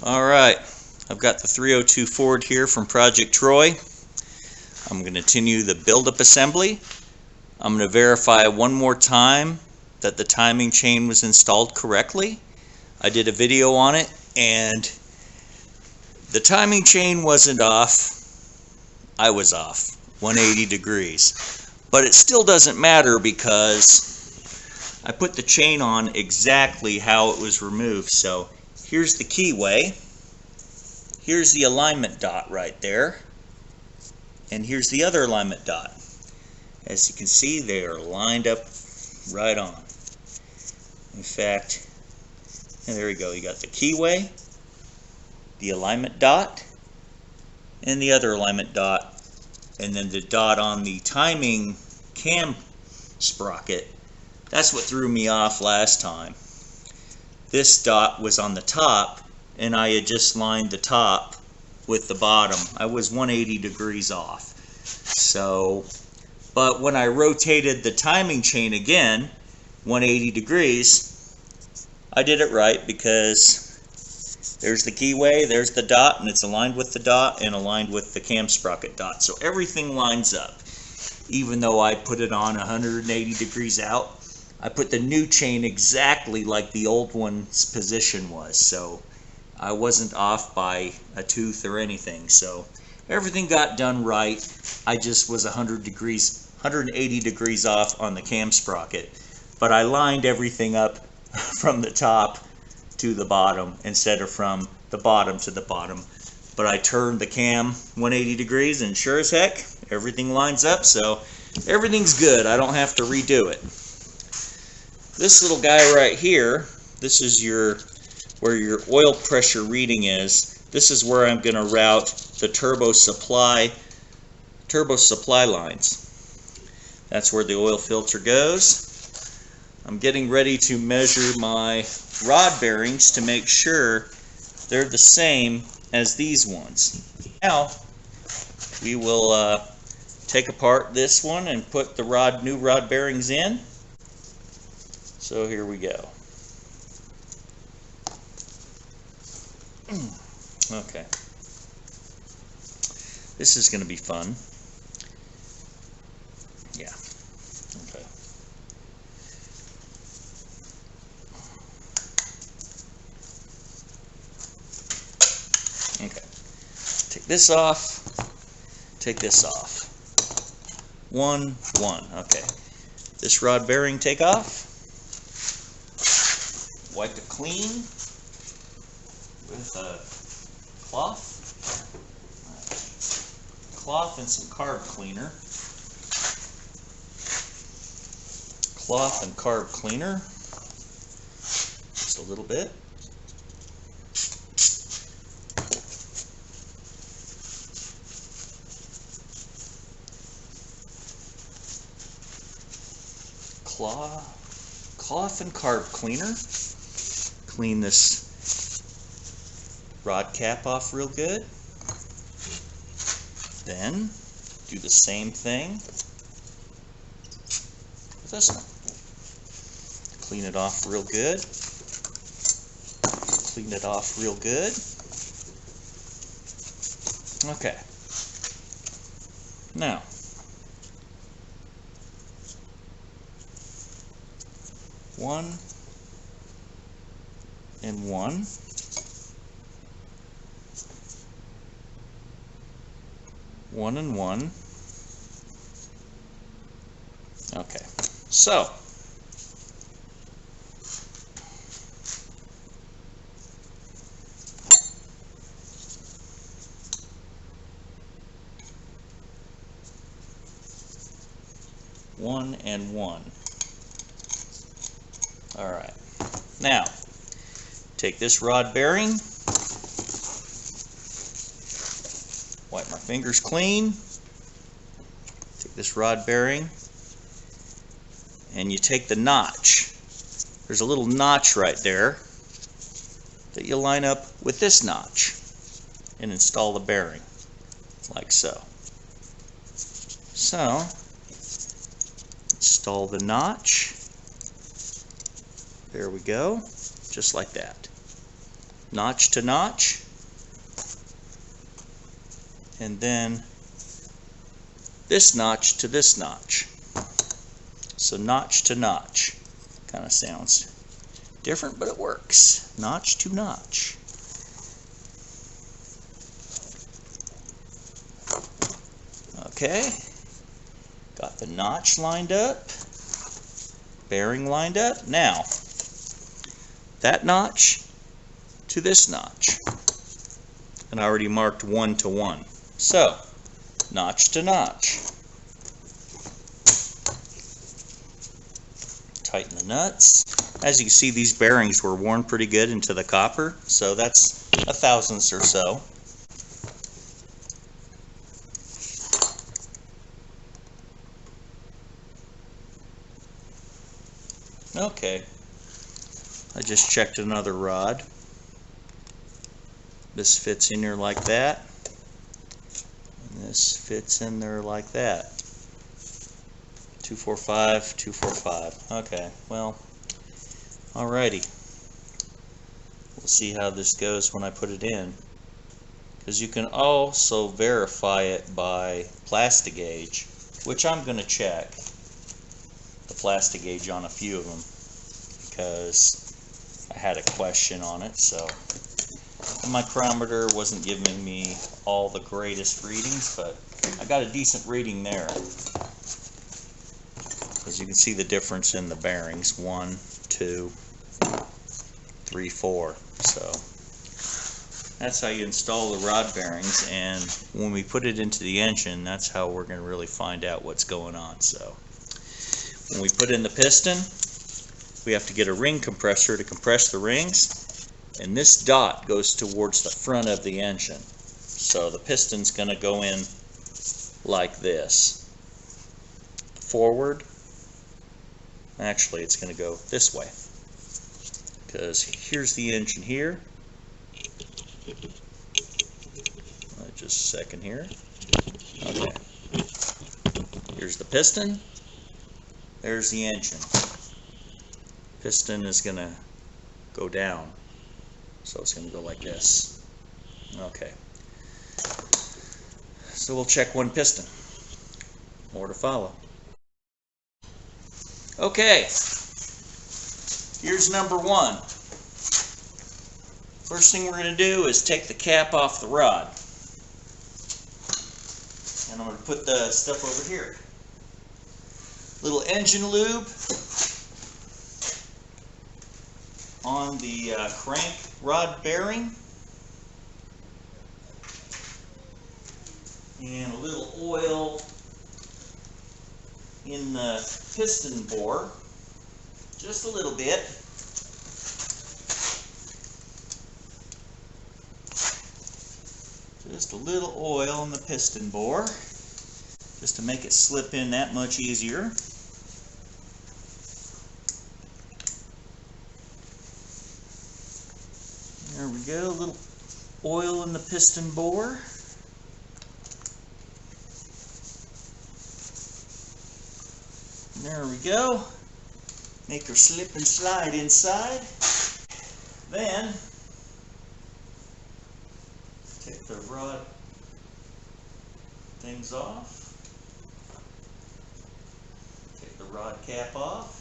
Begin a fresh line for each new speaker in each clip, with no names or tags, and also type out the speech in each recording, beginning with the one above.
Alright, I've got the 302 Ford here from Project Troy. I'm going to continue the build-up assembly. I'm going to verify one more time that the timing chain was installed correctly. I did a video on it and the timing chain wasn't off. I was off 180 degrees. But it still doesn't matter because I put the chain on exactly how it was removed. So here's the keyway. Here's the alignment dot right there. And here's the other alignment dot. As you can see, they are lined up right on. In fact, and there we go. You got the keyway, the alignment dot, and the other alignment dot, and then the dot on the timing cam sprocket. That's what threw me off last time. This dot was on the top, and I had just lined the top with the bottom. I was 180 degrees off. So, but when I rotated the timing chain again, 180 degrees, I did it right because there's the keyway, there's the dot, and it's aligned with the dot and aligned with the cam sprocket dot. So everything lines up. Even though I put it on 180 degrees out, I put the new chain exactly like the old one's position was. So I wasn't off by a tooth or anything. So everything got done right. I just was 180 degrees off on the cam sprocket. But I lined everything up from the top to the bottom instead of from the bottom to the bottom. But I turned the cam 180 degrees and sure as heck, everything lines up. So everything's good. I don't have to redo it. This little guy right here, this is where your oil pressure reading is. This is where I'm going to route the turbo supply lines. That's where the oil filter goes. I'm getting ready to measure my rod bearings to make sure they're the same as these ones. Now we will take apart this one and put the new rod bearings in. So here we go. Okay. This is going to be fun. Yeah. Okay. Okay. Take this off. Take this off. One. Okay. This rod bearing take off. Wipe it clean with a cloth and some carb cleaner. Cloth and carb cleaner. Just a little bit. Cloth and carb cleaner. Clean this rod cap off real good. Then do the same thing with this one. Clean it off real good. Clean it off real good. Okay. Now, one and one. One and one. Okay, so one and one. All right, now take this rod bearing. Wipe my fingers clean. Take this rod bearing and you take the notch. There's a little notch right there that you line up with this notch and install the bearing like so. So install the notch. There we go, just like that. notch to notch, and then this notch to this notch. So notch to notch. Kind of sounds different, but it works. Notch to notch. Okay, got the notch lined up, bearing lined up. Now, that notch to this notch, and I already marked 1 to 1. So, notch to notch. Tighten the nuts. As you can see, these bearings were worn pretty good into the copper, so that's a thousandths or so. Okay, I just checked another rod. This fits in there like that, and this fits in there like that. 245, 245. Okay, well, alrighty. We'll see how this goes when I put it in, because you can also verify it by plastic gauge, which I'm going to check the plastic gauge on a few of them because I had a question on it. So the micrometer wasn't giving me all the greatest readings, but I got a decent reading there. As you can see the difference in the bearings, 1, 2, 3, 4. So that's how you install the rod bearings, and when we put it into the engine, that's how we're going to really find out what's going on. So when we put in the piston, we have to get a ring compressor to compress the rings, and this dot goes towards the front of the engine. So the piston's going to go in like this. Forward. Actually, it's going to go this way, because here's the engine here. Just a second here. Okay. Here's the piston. There's the engine. Piston is going to go down, so it's going to go like this. Okay. So we'll check one piston. More to follow. Okay. Here's number 1. First thing we're going to do is take the cap off the rod. And I'm going to put the stuff over here. Little engine lube on the crank rod bearing. And a little oil in the piston bore. Just a little bit. Just a little oil in the piston bore, just to make it slip in that much easier. There we go, a little oil in the piston bore. There we go. Make her slip and slide inside. Then take the rod things off. Take the rod cap off.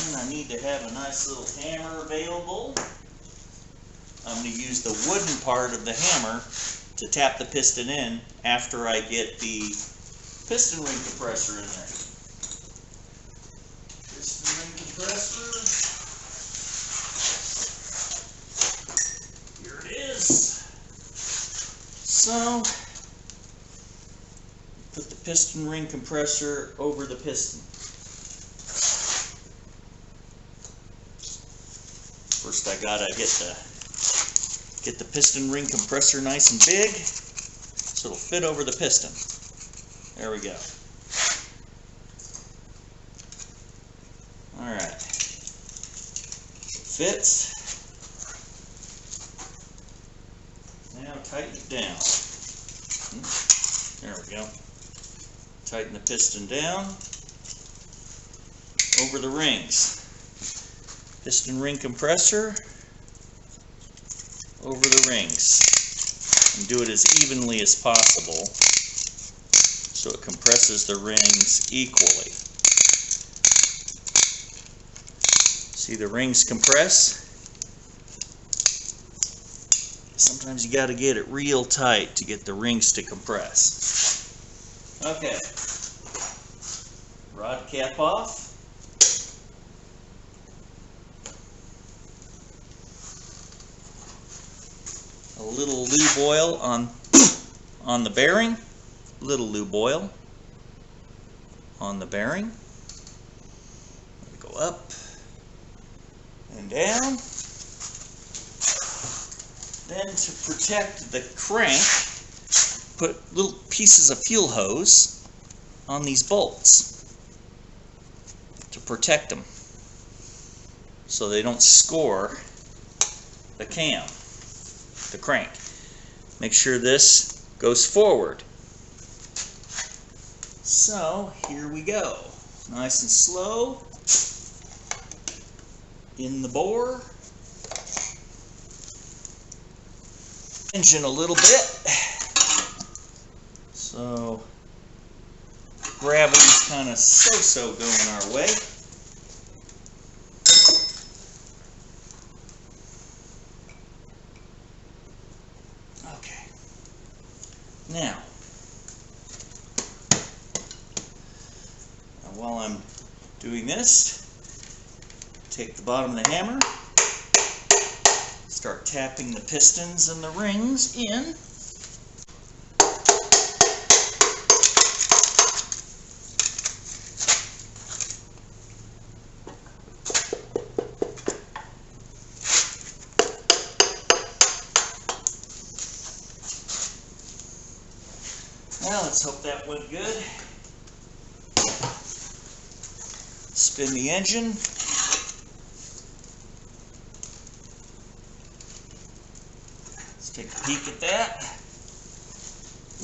And I need to have a nice little hammer available. I'm going to use the wooden part of the hammer to tap the piston in after I get the piston ring compressor in there. Piston ring compressor. So, put the piston ring compressor over the piston. First I gotta get the piston ring compressor nice and big, so it'll fit over the piston. There we go. Alright. Fits. Now tighten it down. There we go. Tighten the piston down over the rings. Piston ring compressor over the rings and do it as evenly as possible so it compresses the rings equally. See the rings compress? Sometimes you got to get it real tight to get the rings to compress. Okay, rod cap off. A little lube oil on the bearing. Little lube oil on the bearing. Go up and down. Then to protect the crank, put little pieces of fuel hose on these bolts to protect them so they don't score the cam, the crank. Make sure this goes forward. So here we go. Nice and slow in the bore. Engine a little bit. So gravity's kind of so-so going our way. Okay. Now, while I'm doing this, take the bottom of the hammer, start tapping the pistons and the rings in. Now let's hope that went good. Spin the engine. Let's take a peek at that.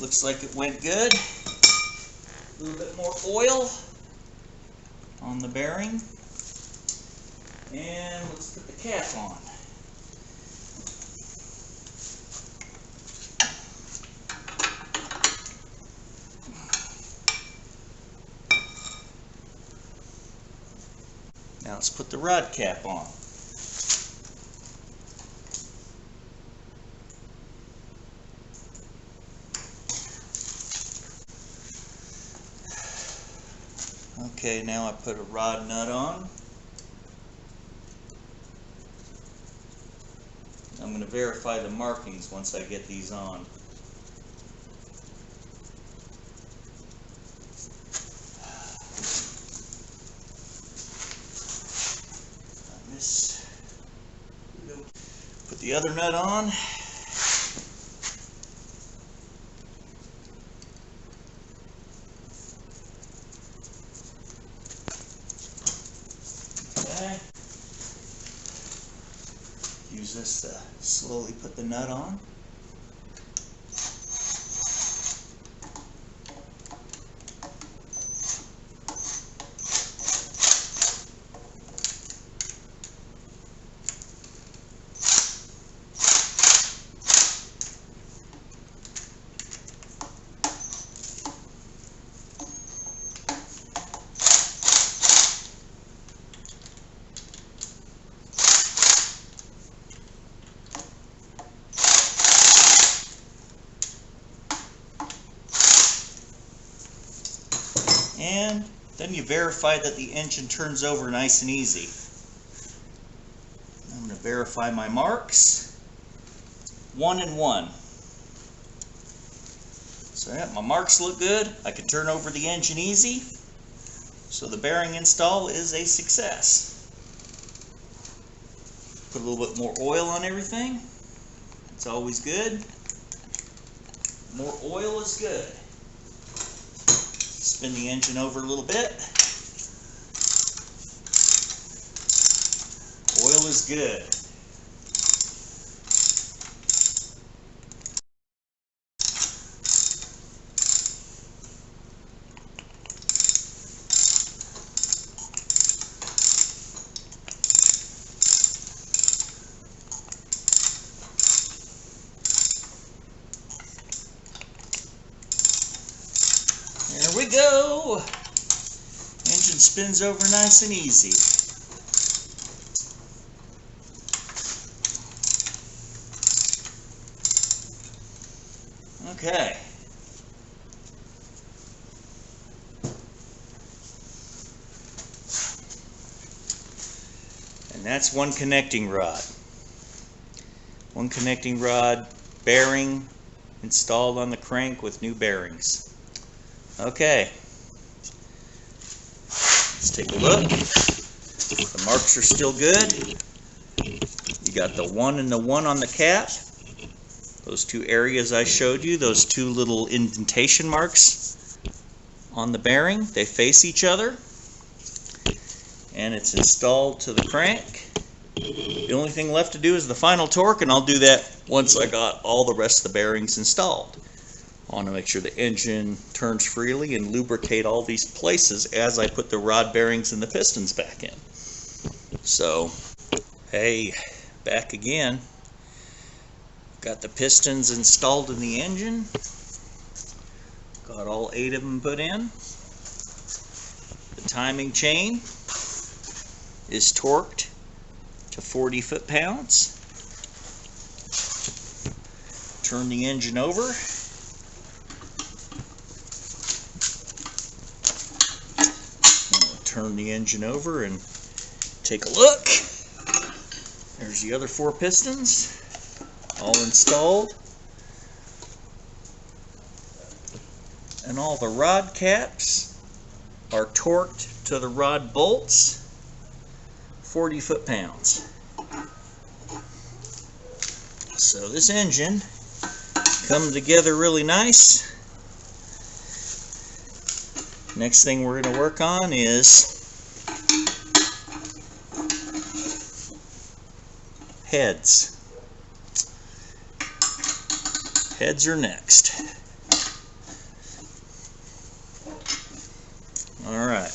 Looks like it went good. A little bit more oil on the bearing. And let's put the cap on. Now let's put the rod cap on. Okay, now I put a rod nut on. I'm going to verify the markings once I get these on. Put the other nut on. Okay. Use this to slowly put the nut on. And then you verify that the engine turns over nice and easy. I'm going to verify my marks. 1 and 1. So yeah, my marks look good. I can turn over the engine easy. So the bearing install is a success. Put a little bit more oil on everything. It's always good. More oil is good. Spin the engine over a little bit. Oil is good. go. Engine spins over nice and easy. Okay. And that's one connecting rod. One connecting rod bearing installed on the crank with new bearings. Okay. Let's take a look. The marks are still good. You got the 1 and the 1 on the cap. Those two areas I showed you, those two little indentation marks on the bearing, they face each other. And it's installed to the crank. The only thing left to do is the final torque, and I'll do that once I got all the rest of the bearings installed. I want to make sure the engine turns freely and lubricate all these places as I put the rod bearings and the pistons back in. So, hey, back again. Got the pistons installed in the engine. Got all 8 of them put in. The timing chain is torqued to 40 foot-pounds. Turn the engine over. Turn the engine over and take a look. There's the other 4 pistons, all installed. And all the rod caps are torqued to the rod bolts, 40 foot-pounds. So this engine come together really nice. Next thing we're going to work on is heads. Heads are next. Alright.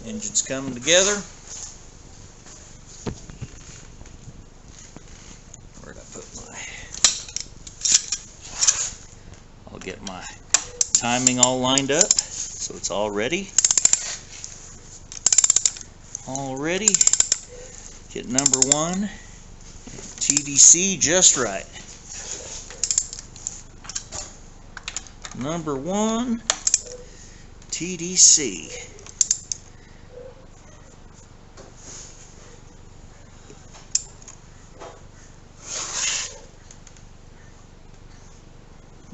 Engine's coming together. Where'd I put my... I'll get my timing all lined up so it's all ready. All ready. Get number 1 TDC just right. Number 1 TDC.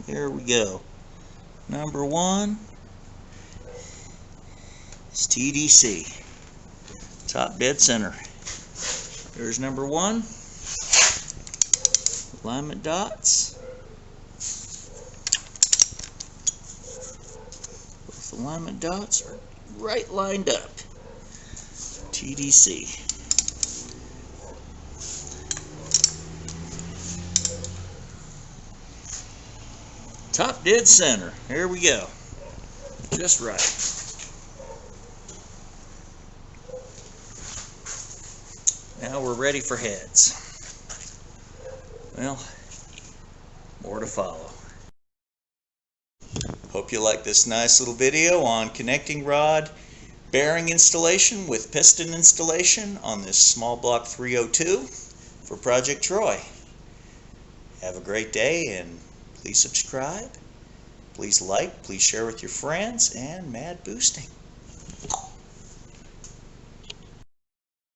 There we go. Number 1 is TDC. Top dead center. There's number 1. Alignment dots. Both alignment dots are right lined up. TDC. Top dead center. Here we go. Just right. Now we're ready for heads. Well, more to follow. Hope you like this nice little video on connecting rod bearing installation with piston installation on this small block 302 for Project Troy. Have a great day, and please subscribe, please like, please share with your friends, and mad boosting.